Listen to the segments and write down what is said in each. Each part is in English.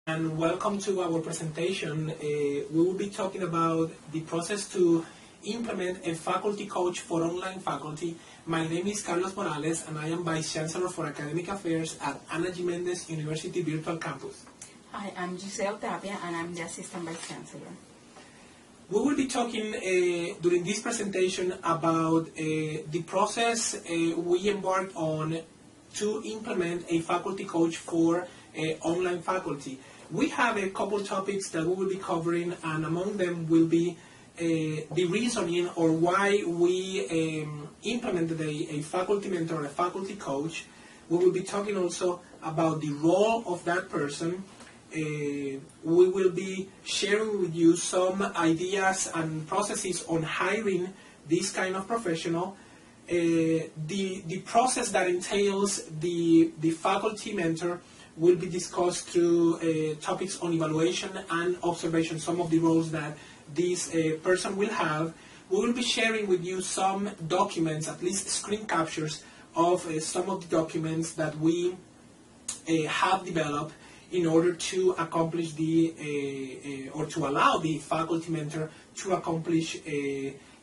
and welcome to our presentation. We will be talking about the process to implement a faculty coach for online faculty. My name is Carlos Morales and I am Vice Chancellor for Academic Affairs at Ana G Méndez University Virtual Campus. Hi, I'm Gisselle Tapia and I'm the Assistant Vice Chancellor. We will be talking during this presentation about the process we embarked on to implement a faculty coach for online faculty. We have a couple topics that we will be covering, and among them will be the reasoning or why we implemented a faculty mentor, a faculty coach. We will be talking also about the role of that person. We will be sharing with you some ideas and processes on hiring this kind of professional. The process that entails the faculty mentor will be discussed through topics on evaluation and observation, some of the roles that this person will have. We will be sharing with you some documents, at least screen captures of some of the documents that we have developed in order to accomplish or to allow the faculty mentor to accomplish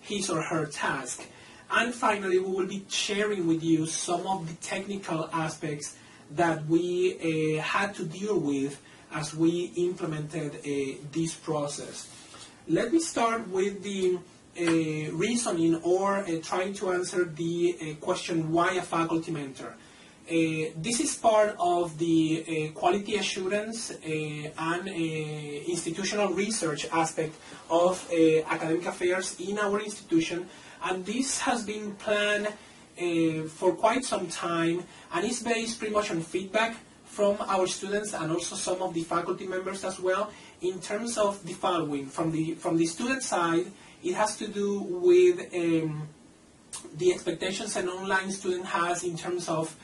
his or her task. And finally, we will be sharing with you some of the technical aspects that we had to deal with as we implemented this process. Let me start with the reasoning or trying to answer the question, why a faculty mentor? This is part of the quality assurance and institutional research aspect of academic affairs in our institution, and this has been planned for quite some time, and it's based pretty much on feedback from our students and also some of the faculty members as well, in terms of the following. From the student side, it has to do with the expectations an online student has in terms of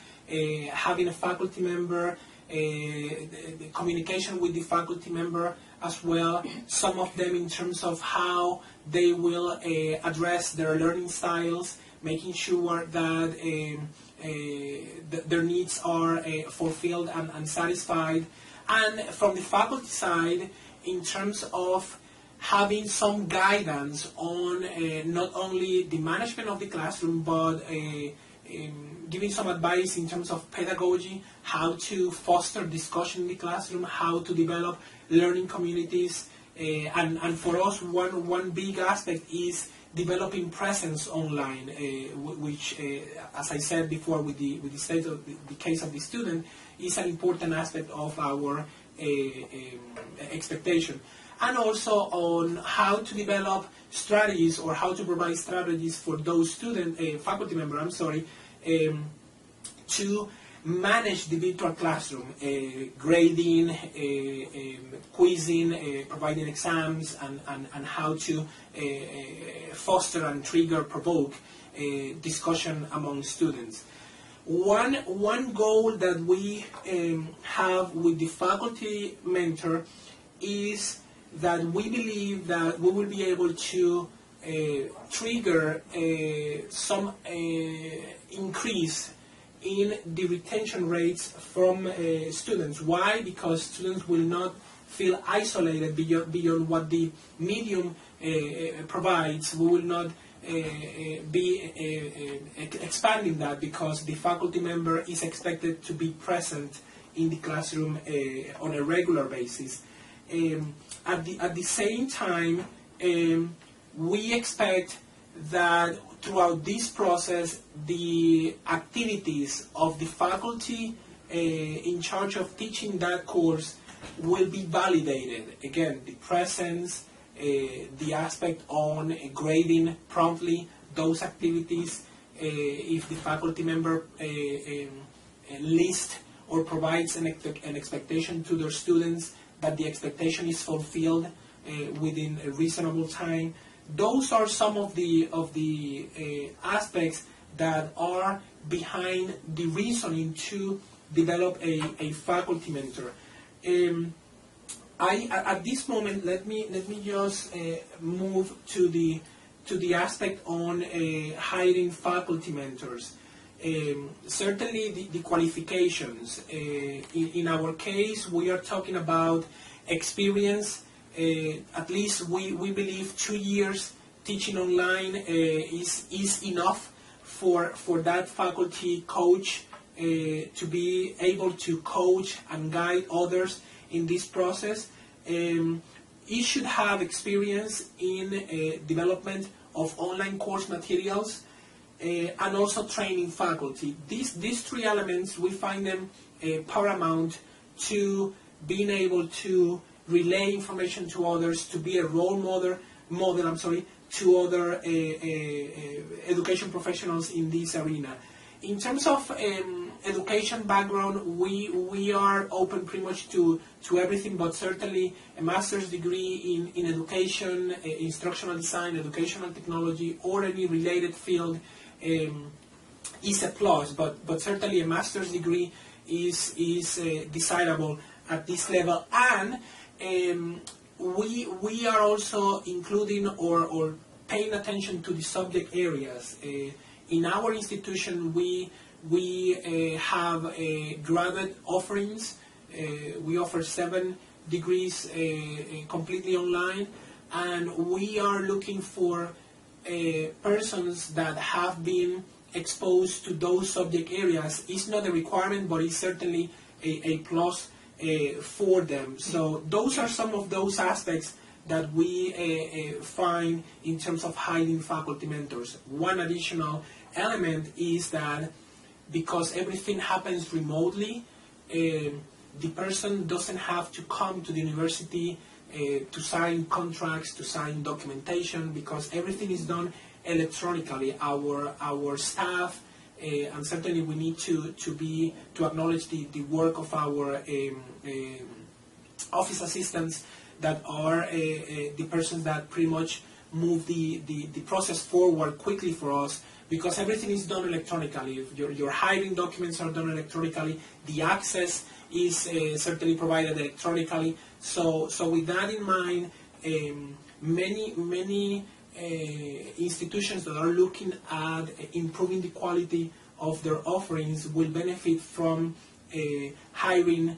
having a faculty member, the communication with the faculty member as well, some of them in terms of how they will address their learning styles, making sure that their needs are fulfilled and satisfied. And from the faculty side, in terms of having some guidance on not only the management of the classroom, but giving some advice in terms of pedagogy, how to foster discussion in the classroom, how to develop learning communities, and for us one big aspect is developing presence online, which, as I said before, with the state of the case of the student, is an important aspect of our expectation. And also on how to develop strategies or how to provide strategies for those faculty members, to manage the virtual classroom, grading, quizzing, providing exams, and how to foster and trigger, provoke discussion among students. One goal that we have with the faculty mentor is that we believe that we will be able to trigger some increase in the retention rates from students. Why? Because students will not feel isolated beyond what the medium provides. We will not be expanding that, because the faculty member is expected to be present in the classroom on a regular basis. At the same time, we expect that throughout this process, the activities of the faculty in charge of teaching that course will be validated. Again, the presence, the aspect on grading promptly those activities, if the faculty member lists or provides an expectation to their students, that the expectation is fulfilled within a reasonable time. Those are some of the aspects that are behind the reasoning to develop a faculty mentor. At this moment, let me just move to the aspect on hiring faculty mentors. Certainly the qualifications. In our case, we are talking about experience. At least we believe 2 years teaching online is enough for that faculty coach to be able to coach and guide others in this process. It should have experience in development of online course materials and also training faculty. These three elements, we find them paramount to being able to relay information to others, to be a role model to other education professionals in this arena. In terms of education background, we are open pretty much to everything, but certainly a master's degree in education, instructional design, educational technology, or any related field is a plus, but certainly a master's degree is desirable at this level. And we are also including or paying attention to the subject areas. In our institution, we have graduate offerings. We offer 7 degrees completely online, and we are looking for persons that have been exposed to those subject areas. It's not a requirement, but it's certainly a plus for them. So those are some of those aspects that we find in terms of hiring faculty mentors. One additional element is that because everything happens remotely, the person doesn't have to come to the university to sign contracts, to sign documentation, because everything is done electronically. Our staff, and certainly we need to acknowledge the work of our office assistants that are the persons that pretty much move the process forward quickly for us, because everything is done electronically. Your hiring documents are done electronically. The access is certainly provided electronically. So with that in mind, many institutions that are looking at improving the quality of their offerings will benefit from hiring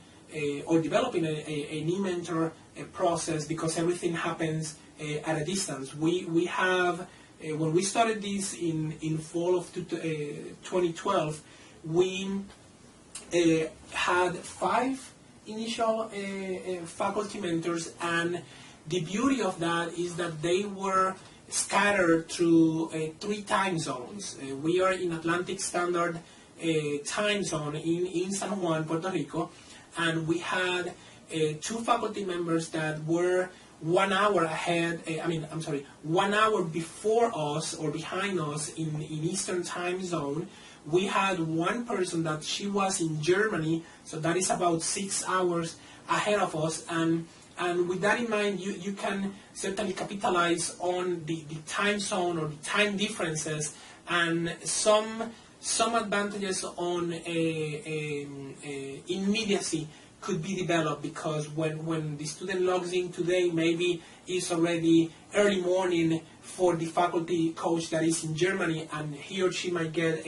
or developing an e-mentor process, because everything happens at a distance. We have, when we started this in fall of 2012, we had 5 initial faculty mentors, and the beauty of that is that they were scattered through 3 time zones. We are in Atlantic Standard time zone in San Juan, Puerto Rico, and we had 2 faculty members that were 1 hour ahead, 1 hour before us or behind us in Eastern time zone. We had one person that she was in Germany, so that is about 6 hours ahead of us, and with that in mind, you can certainly capitalize on the time zone or the time differences, and some advantages on immediacy could be developed, because when the student logs in today, maybe it's already early morning for the faculty coach that is in Germany, and he or she might get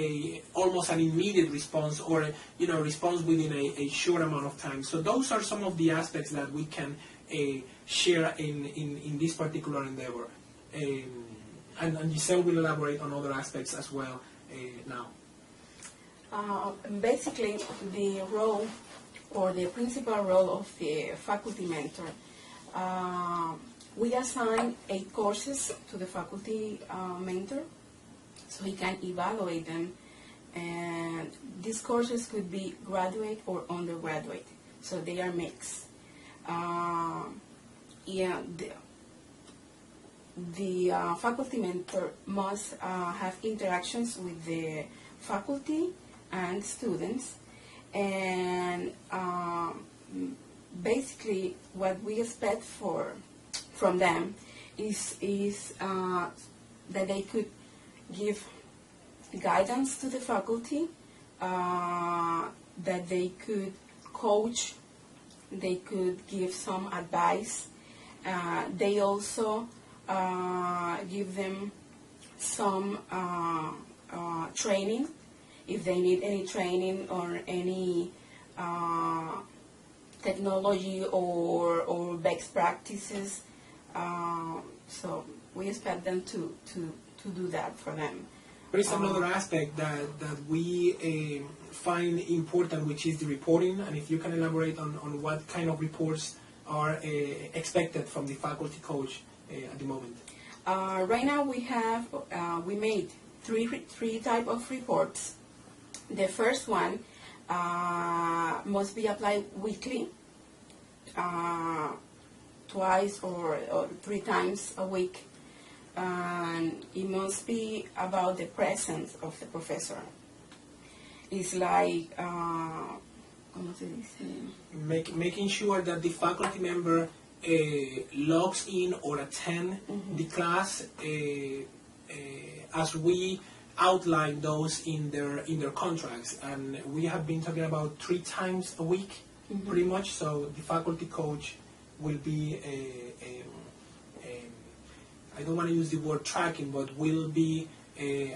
almost an immediate response, or response within a short amount of time. So those are some of the aspects that we can share in this particular endeavor. And Gisselle will elaborate on other aspects as well now. Basically, the role or the principal role of the faculty mentor, we assign 8 courses to the faculty mentor, so he can evaluate them, and these courses could be graduate or undergraduate, so they are mixed. The faculty mentor must have interactions with the faculty and students, and basically what we expect from them is that they could give guidance to the faculty, that they could coach, they could give some advice. They also give them some training if they need any training or any technology or best practices. So we expect them to do that for them. There is another aspect that we find important, which is the reporting, and if you can elaborate on what kind of reports are expected from the faculty coach at the moment. Right now we made three type of reports. The first one must be applied weekly, twice or 3 times a week, and it must be about the presence of the professor. It's like making sure that the faculty member logs in or attend the class as we outline those in their contracts, and we have been talking about 3 times a week, pretty much. So the faculty coach will be I don't want to use the word tracking, but will be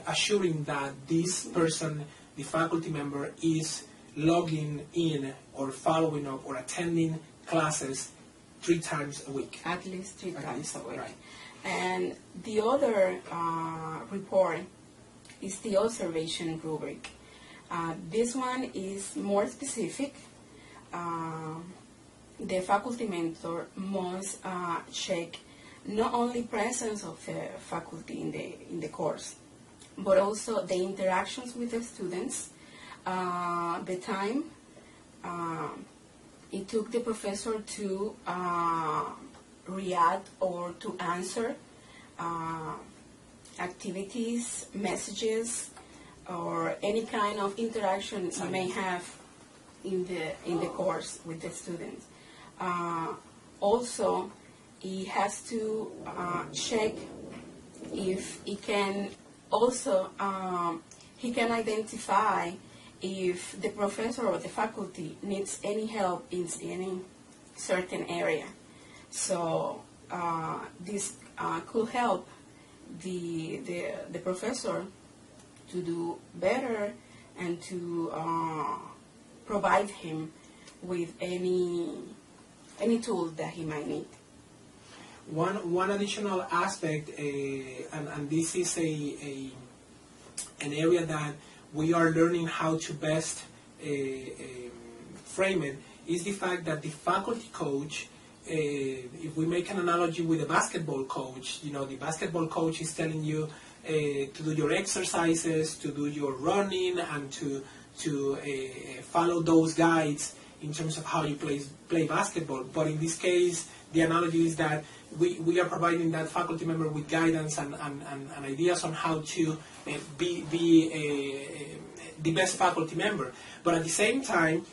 assuring that this person, the faculty member, is logging in or following up or attending classes 3 times a week. At least 3 times a week. Right. And the other report is the observation rubric. This one is more specific. The faculty mentor must check not only presence of the faculty in the course, but also the interactions with the students, the time it took the professor to react or to answer activities, messages, or any kind of interaction you may have in the course with the students. Also, he has to check if he can also he can identify if the professor or the faculty needs any help in any certain area. So this could help the professor to do better and to provide him with any tools that he might need. One additional aspect, and this is an area that we are learning how to best frame it, is the fact that the faculty coach, if we make an analogy with a basketball coach, the basketball coach is telling you to do your exercises, to do your running, and to follow those guides in terms of how you play basketball. But in this case, the analogy is that we are providing that faculty member with guidance and ideas on how to be the best faculty member. But at the same time,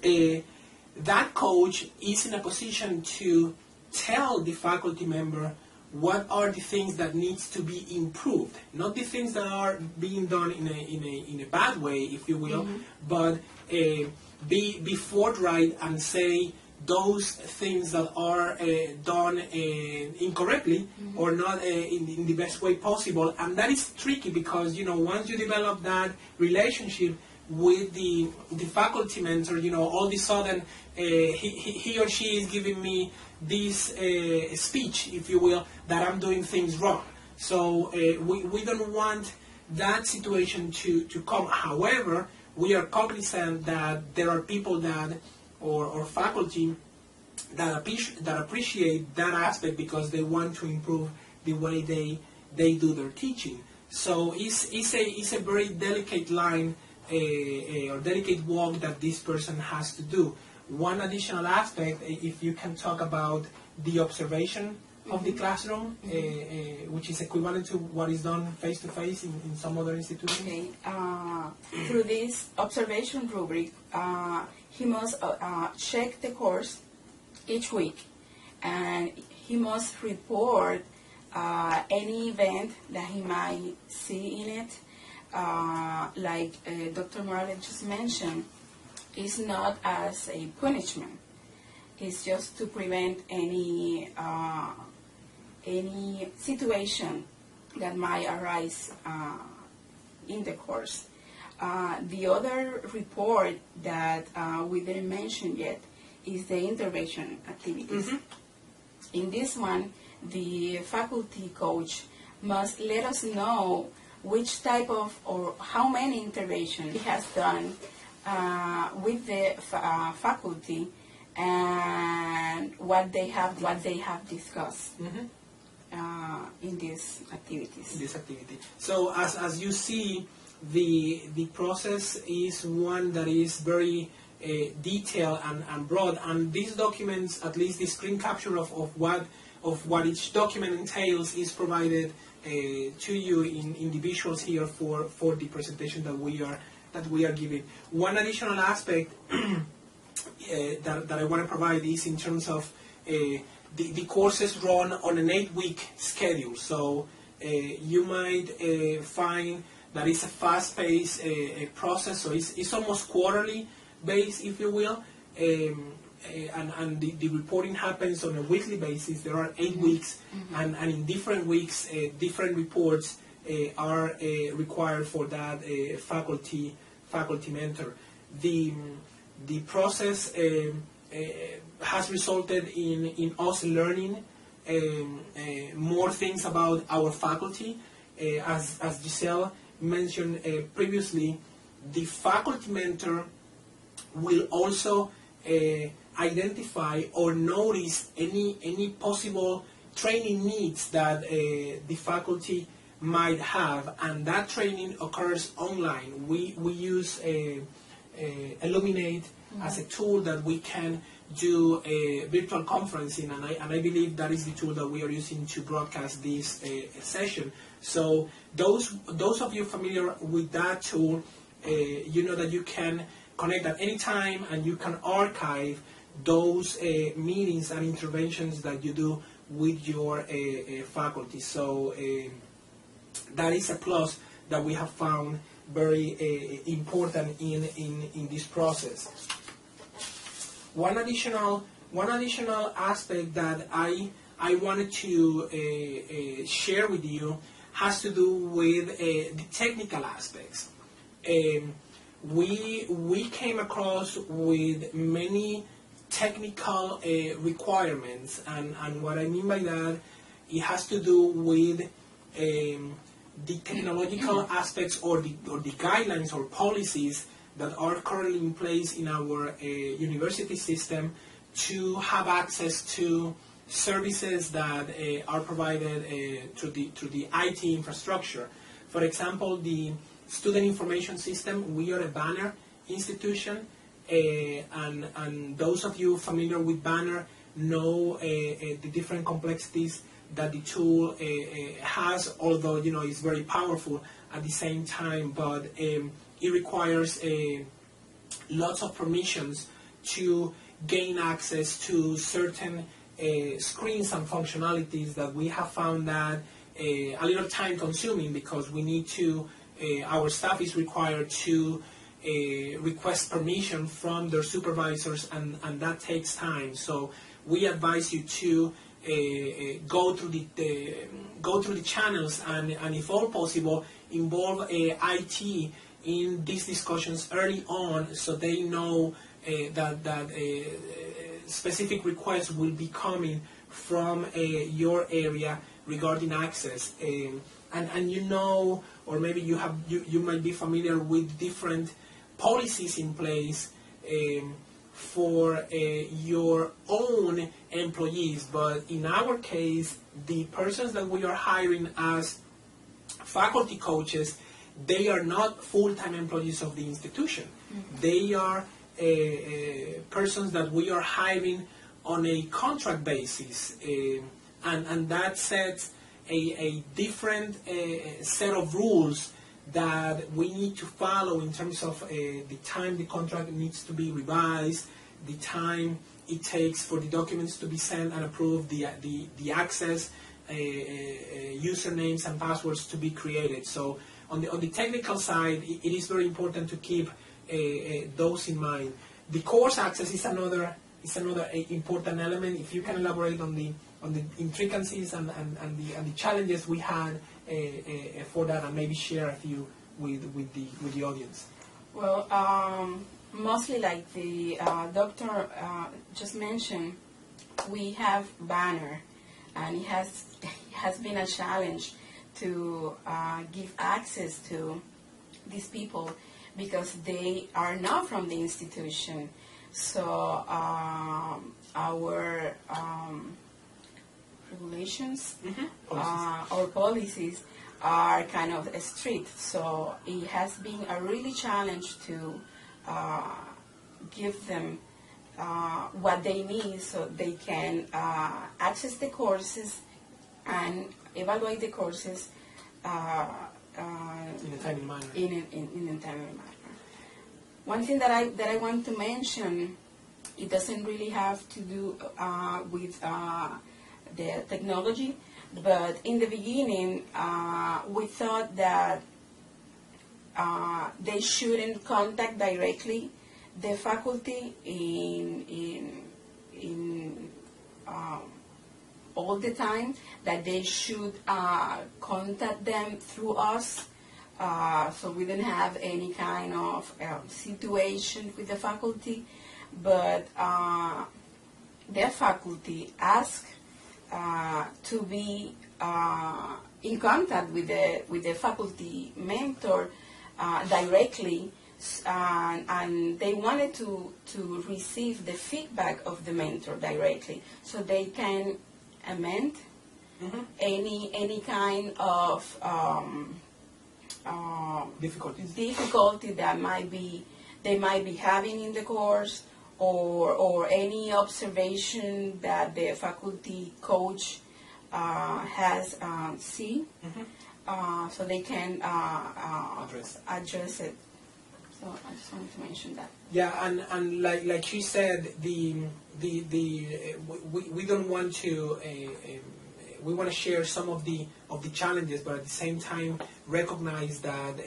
that coach is in a position to tell the faculty member what are the things that needs to be improved, not the things that are being done in a bad way, if you will, but be forthright and say those things that are done incorrectly or not in the best way possible. And that is tricky because, once you develop that relationship with the faculty mentor, all of a sudden he or she is giving me this speech, if you will, that I'm doing things wrong. So we don't want that situation to come. However, we are cognizant that there are people that or faculty that appreciate that aspect because they want to improve the way they do their teaching. So it's a very delicate line or delicate walk that this person has to do. One additional aspect, if you can talk about the observation of the classroom, which is equivalent to what is done face-to-face in some other institutions. Okay. Through this observation rubric, he must check the course each week, and he must report any event that he might see in it. Like Dr. Morales just mentioned, it's not as a punishment. It's just to prevent any situation that might arise in the course. The other report that we didn't mention yet is the intervention activities. In this one, the faculty coach must let us know which type of or how many interventions he has done with the faculty and what they have discussed in these activities. So as you see, the process is one that is very detailed and broad, and these documents, at least the screen capture of what each document entails, is provided to you in individuals here for the presentation that we are giving. One additional aspect that I want to provide is in terms of the courses run on an 8-week schedule. So you might find that it's a fast-paced process, so it's almost quarterly based, if you will, and the reporting happens on a weekly basis. There are 8 weeks, and in different weeks, different reports are required for that faculty mentor. The process has resulted in us learning more things about our faculty. As Gisselle mentioned previously, the faculty mentor will also identify or notice any possible training needs that the faculty might have, and that training occurs online. We use Illuminate as a tool that we can do virtual conferencing, and I believe that is the tool that we are using to broadcast this session. So those of you familiar with that tool, you know that you can connect at any time and you can archive those meetings and interventions that you do with your faculty. So that is a plus that we have found very important in this process. One additional aspect that I wanted to share with you has to do with the technical aspects. We came across with many technical requirements, and what I mean by that, it has to do with the technological aspects or the guidelines or policies that are currently in place in our university system to have access to services that are provided through the IT infrastructure. For example, the student information system, we are a banner institution, and those of you familiar with banner know the different complexities that the tool has, although it's very powerful at the same time, but it requires lots of permissions to gain access to certain screens and functionalities that we have found that a little time consuming, because we need to, our staff is required to request permission from their supervisors, and that takes time. So we advise you to go through the channels and if all possible, involve IT in these discussions early on, so they know that specific requests will be coming from your area regarding access, and or maybe you might be familiar with different policies in place for your own employees, but in our case, the persons that we are hiring as faculty coaches, they are not full-time employees of the institution. They are persons that we are hiring on a contract basis, and that sets a different set of rules that we need to follow in terms of the time the contract needs to be revised, the time it takes for the documents to be sent and approved, the access, usernames and passwords to be created. So on the technical side, it is very important to keep those in mind. The course access is another important element. If you can elaborate on the intricacies and the challenges we had for that, and maybe share a few with the audience. Well, mostly like the doctor just mentioned, we have banner, and it has been a challenge to give access to these people because they are not from the institution. So our regulations, our policies are kind of strict. So it has been a really challenge to give them what they need so they can access the courses and evaluate the courses in a timely manner. In a timely manner. One thing that I want to mention, it doesn't really have to do with the technology, but in the beginning we thought that they shouldn't contact directly the faculty in all the time, that they should contact them through us, so we didn't have any kind of situation with the faculty, but their faculty asked to be in contact with the faculty mentor directly, and they wanted to receive the feedback of the mentor directly, so they can amend any kind of difficulty that they might be having in the course, or any observation that the faculty coach has seen, so they can address it. So I just wanted to mention that. Yeah, and like you said, we don't want to. We want to share some of the challenges, but at the same time recognize that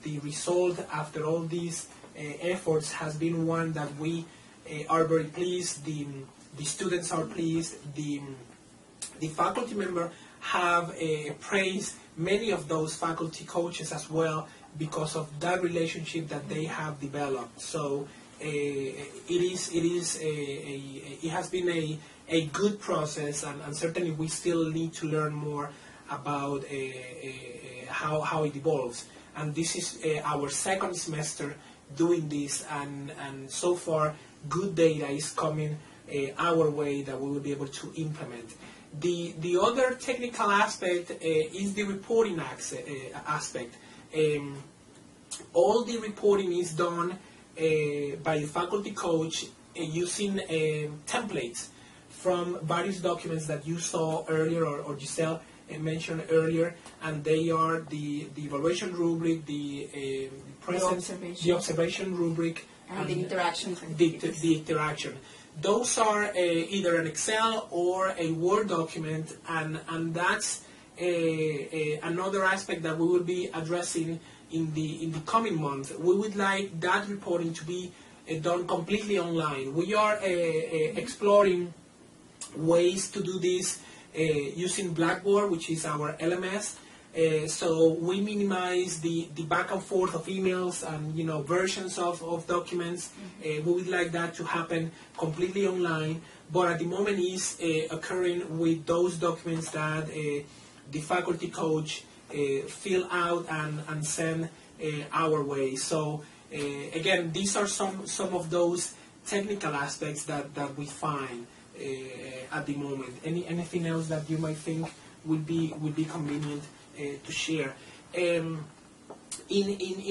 the result after all these efforts has been one that we are very pleased. The students are pleased. The faculty member have praised many of those faculty coaches as well because of that relationship that they have developed. So it has been a good process, and certainly we still need to learn more about how it evolves. And this is our second semester doing this, and so far good data is coming our way that we will be able to implement. The other technical aspect is the reporting aspect. All the reporting is done by the faculty coach using templates from various documents that you saw earlier, or Gisselle mentioned earlier, and they are the evaluation rubric, the observation rubric, and the interactions. The interaction. Those are either an Excel or a Word document, and that's another aspect that we will be addressing in the coming month. We would like that reporting to be done completely online. We are exploring ways to do this using Blackboard, which is our LMS. So we minimize the back and forth of emails and versions of documents. We would like that to happen completely online, but at the moment is occurring with those documents that the faculty coach fill out and send our way. So again, these are some of those technical aspects that we find at the moment. Anything else that you might think would be convenient to share? In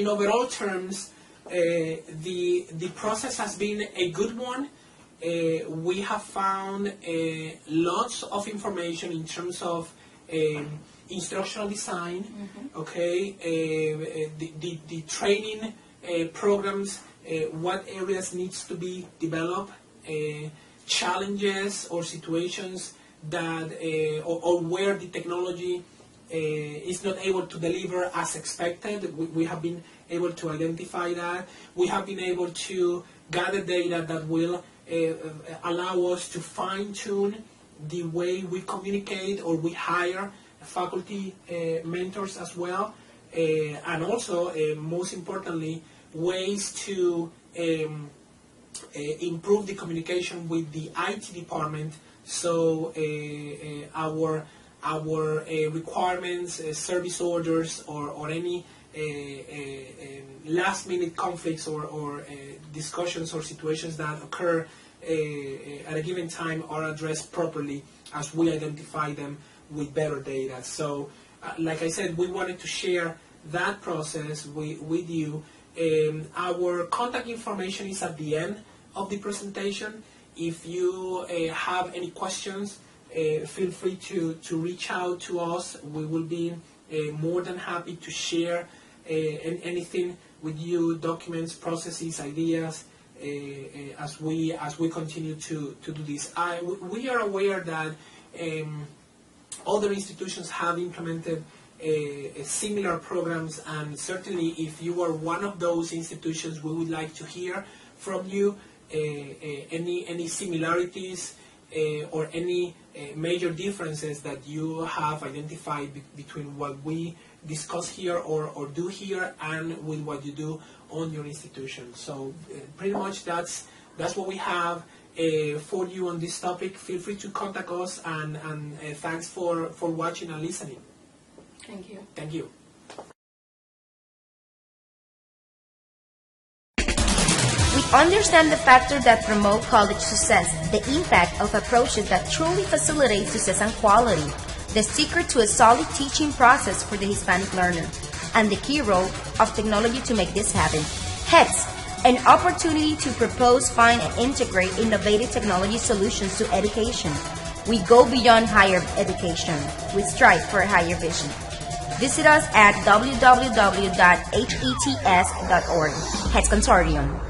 overall terms, the process has been a good one. We have found lots of information in terms of instructional design, okay, the training programs, what areas needs to be developed, challenges or situations that or where the technology is not able to deliver as expected. We have been able to identify that. We have been able to gather data that will allow us to fine-tune the way we communicate or we hire faculty mentors as well. And also, most importantly, ways to improve the communication with the IT department, so our requirements, service orders, or any last-minute conflicts or discussions or situations that occur at a given time are addressed properly as we identify them with better data. So, like I said, we wanted to share that process with you. Our contact information is at the end of the presentation. If you have any questions, feel free to reach out to us. We will be more than happy to share anything with you, documents, processes, ideas, as we continue to do this. We are aware that other institutions have implemented similar programs, and certainly if you are one of those institutions, we would like to hear from you any similarities or any major differences that you have identified between what we discuss here or do here and with what you do on your institution. So pretty much that's what we have for you on this topic. Feel free to contact us, and thanks for watching and listening. Thank you. Thank you. We understand the factors that promote college success, the impact of approaches that truly facilitate success and quality, the secret to a solid teaching process for the Hispanic learner, and the key role of technology to make this happen. Hence, an opportunity to propose, find, and integrate innovative technology solutions to education. We go beyond higher education. We strive for a higher vision. Visit us at www.hets.org. HETS Consortium.